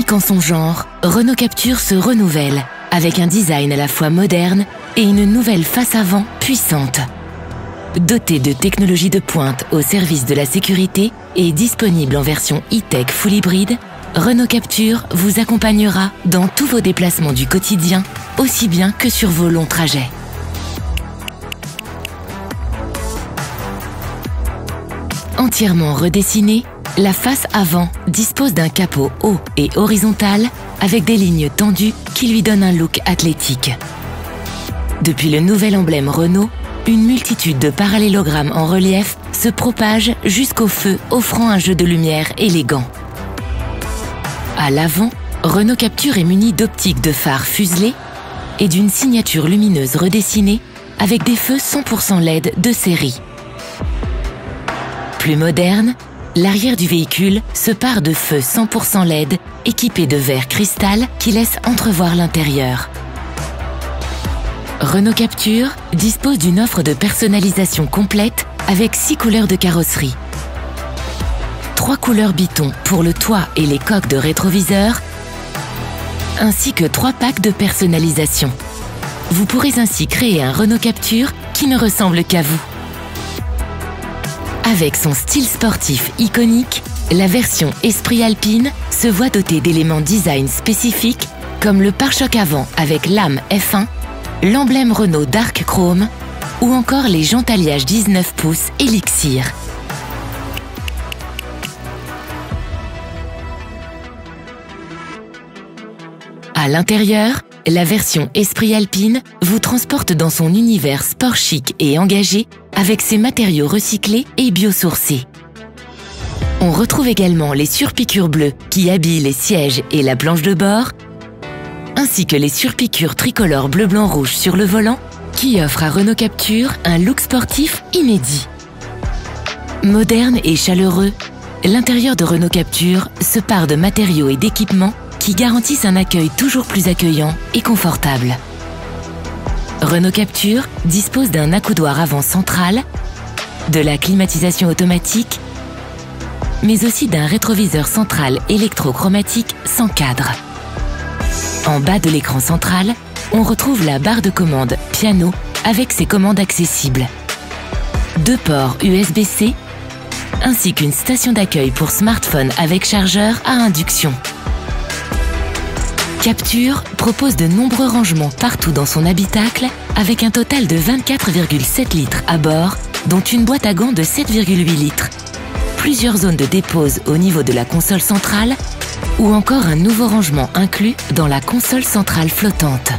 Unique en son genre, Renault Captur se renouvelle avec un design à la fois moderne et une nouvelle face avant puissante. Doté de technologies de pointe au service de la sécurité et disponible en version e-tech full hybride, Renault Captur vous accompagnera dans tous vos déplacements du quotidien, aussi bien que sur vos longs trajets. Entièrement redessinée, la face avant dispose d'un capot haut et horizontal avec des lignes tendues qui lui donnent un look athlétique. Depuis le nouvel emblème Renault, une multitude de parallélogrammes en relief se propage jusqu'au feu, offrant un jeu de lumière élégant. À l'avant, Renault Captur est muni d'optiques de phare fuselées et d'une signature lumineuse redessinée avec des feux 100% LED de série. Plus moderne, l'arrière du véhicule se pare de feux 100% LED équipés de verre cristal qui laissent entrevoir l'intérieur. Renault Captur dispose d'une offre de personnalisation complète avec 6 couleurs de carrosserie. 3 couleurs biton pour le toit et les coques de rétroviseur, ainsi que 3 packs de personnalisation. Vous pourrez ainsi créer un Renault Captur qui ne ressemble qu'à vous. Avec son style sportif iconique, la version Esprit Alpine se voit dotée d'éléments design spécifiques comme le pare-choc avant avec lame F1, l'emblème Renault Dark Chrome ou encore les jantes alliage 19 pouces Elixir. À l'intérieur, la version Esprit Alpine vous transporte dans son univers sport chic et engagé avec ses matériaux recyclés et biosourcés. On retrouve également les surpiqûres bleues qui habillent les sièges et la planche de bord, ainsi que les surpiqûres tricolores bleu-blanc-rouge sur le volant qui offrent à Renault Captur un look sportif inédit. Moderne et chaleureux, l'intérieur de Renault Captur se pare de matériaux et d'équipements qui garantissent un accueil toujours plus accueillant et confortable. Renault Captur dispose d'un accoudoir avant central, de la climatisation automatique, mais aussi d'un rétroviseur central électrochromatique sans cadre. En bas de l'écran central, on retrouve la barre de commande piano avec ses commandes accessibles, 2 ports USB-C, ainsi qu'une station d'accueil pour smartphone avec chargeur à induction. Captur propose de nombreux rangements partout dans son habitacle avec un total de 24,7 litres à bord, dont une boîte à gants de 7,8 litres, plusieurs zones de dépose au niveau de la console centrale ou encore un nouveau rangement inclus dans la console centrale flottante.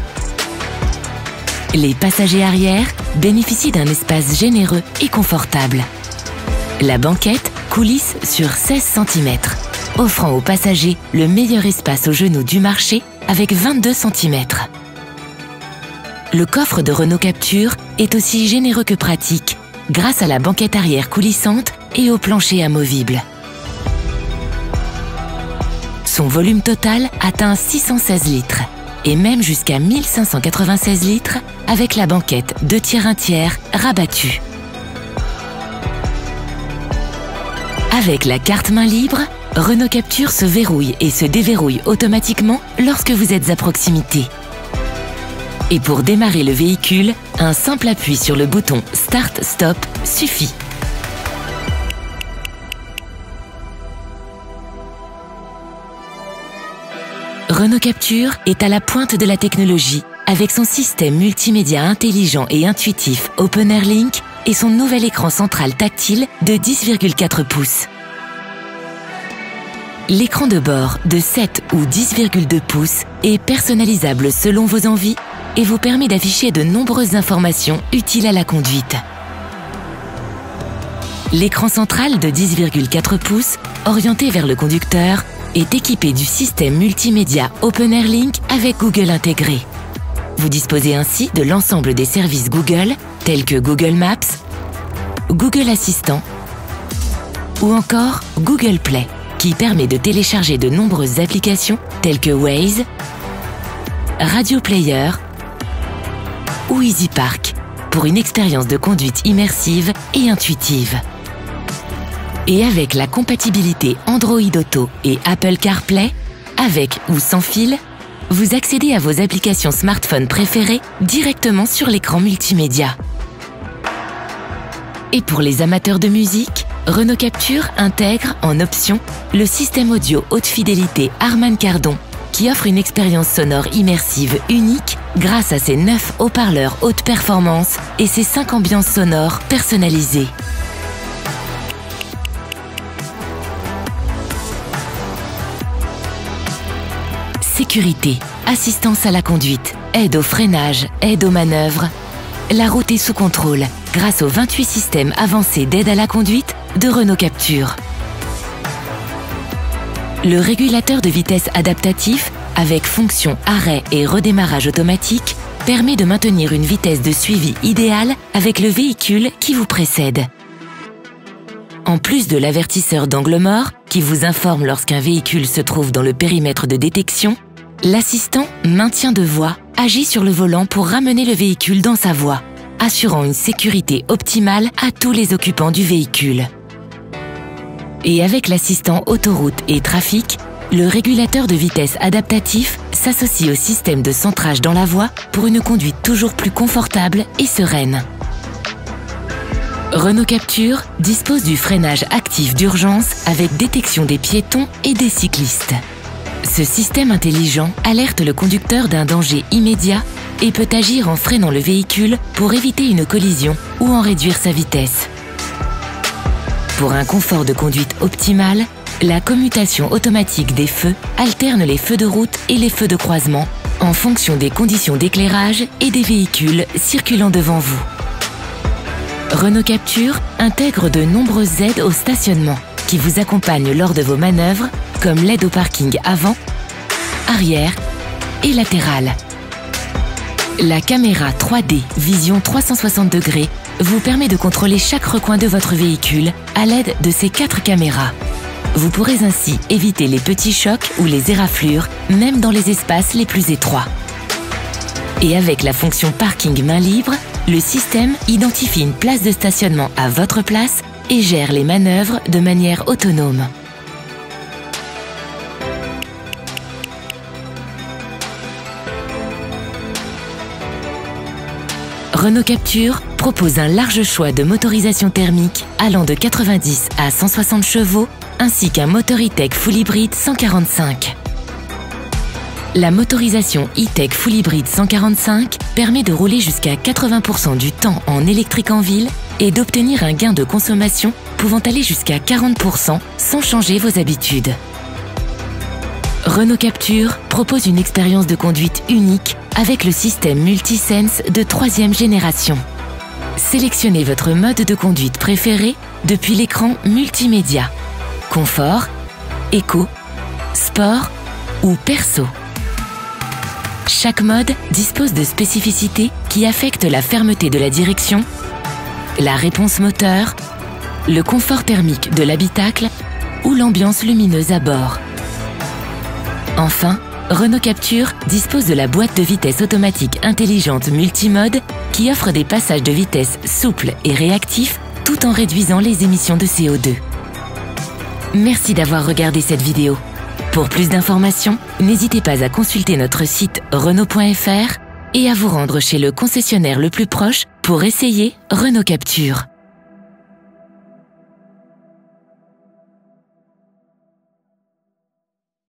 Les passagers arrière bénéficient d'un espace généreux et confortable. La banquette coulisse sur 16 cm, offrant aux passagers le meilleur espace aux genoux du marché avec 22 cm. Le coffre de Renault Captur est aussi généreux que pratique grâce à la banquette arrière coulissante et au plancher amovible. Son volume total atteint 616 litres et même jusqu'à 1596 litres avec la banquette 2 tiers 1 tiers rabattue. Avec la carte main libre, Renault Captur se verrouille et se déverrouille automatiquement lorsque vous êtes à proximité. Et pour démarrer le véhicule, un simple appui sur le bouton Start Stop suffit. Renault Captur est à la pointe de la technologie avec son système multimédia intelligent et intuitif Open Air Link et son nouvel écran central tactile de 10,4 pouces. L'écran de bord de 7 ou 10,2 pouces est personnalisable selon vos envies et vous permet d'afficher de nombreuses informations utiles à la conduite. L'écran central de 10,4 pouces, orienté vers le conducteur, est équipé du système multimédia Open Air Link avec Google intégré. Vous disposez ainsi de l'ensemble des services Google, tels que Google Maps, Google Assistant ou encore Google Play, qui permet de télécharger de nombreuses applications telles que Waze, Radio Player ou Easy Park pour une expérience de conduite immersive et intuitive. Et avec la compatibilité Android Auto et Apple CarPlay, Avec ou sans fil, vous accédez à vos applications smartphone préférées directement sur l'écran multimédia. Et pour les amateurs de musique, Renault Captur intègre en option le système audio haute fidélité Harman Kardon qui offre une expérience sonore immersive unique grâce à ses 9 haut-parleurs haute performance et ses 5 ambiances sonores personnalisées. Sécurité, assistance à la conduite, aide au freinage, aide aux manœuvres. La route est sous contrôle grâce aux 28 systèmes avancés d'aide à la conduite de Renault Captur. Le régulateur de vitesse adaptatif avec fonction arrêt et redémarrage automatique permet de maintenir une vitesse de suivi idéale avec le véhicule qui vous précède. En plus de l'avertisseur d'angle mort qui vous informe lorsqu'un véhicule se trouve dans le périmètre de détection, l'assistant maintien de voie agit sur le volant pour ramener le véhicule dans sa voie, assurant une sécurité optimale à tous les occupants du véhicule. Et avec l'assistant autoroute et trafic, le régulateur de vitesse adaptatif s'associe au système de centrage dans la voie pour une conduite toujours plus confortable et sereine. Renault Captur dispose du freinage actif d'urgence avec détection des piétons et des cyclistes. Ce système intelligent alerte le conducteur d'un danger immédiat et peut agir en freinant le véhicule pour éviter une collision ou en réduire sa vitesse. Pour un confort de conduite optimal, la commutation automatique des feux alterne les feux de route et les feux de croisement en fonction des conditions d'éclairage et des véhicules circulant devant vous. Renault Captur intègre de nombreuses aides au stationnement qui vous accompagnent lors de vos manœuvres, comme l'aide au parking avant, arrière et latéral. La caméra 3D Vision 360 degrés vous permet de contrôler chaque recoin de votre véhicule à l'aide de ces 4 caméras. Vous pourrez ainsi éviter les petits chocs ou les éraflures, même dans les espaces les plus étroits. Et avec la fonction parking main libre, le système identifie une place de stationnement à votre place et gère les manœuvres de manière autonome. Renault Captur propose un large choix de motorisation thermique allant de 90 à 160 chevaux ainsi qu'un moteur e-tech full hybride 145. La motorisation e-tech full hybride 145 permet de rouler jusqu'à 80% du temps en électrique en ville et d'obtenir un gain de consommation pouvant aller jusqu'à 40% sans changer vos habitudes. Renault Captur propose une expérience de conduite unique avec le système Multisense de 3e génération. Sélectionnez votre mode de conduite préféré depuis l'écran multimédia. Confort, éco, sport ou perso. Chaque mode dispose de spécificités qui affectent la fermeté de la direction, la réponse moteur, le confort thermique de l'habitacle ou l'ambiance lumineuse à bord. Enfin, Renault Captur dispose de la boîte de vitesse automatique intelligente multimode qui offre des passages de vitesse souples et réactifs tout en réduisant les émissions de CO2. Merci d'avoir regardé cette vidéo. Pour plus d'informations, n'hésitez pas à consulter notre site renault.fr et à vous rendre chez le concessionnaire le plus proche pour essayer Renault Captur.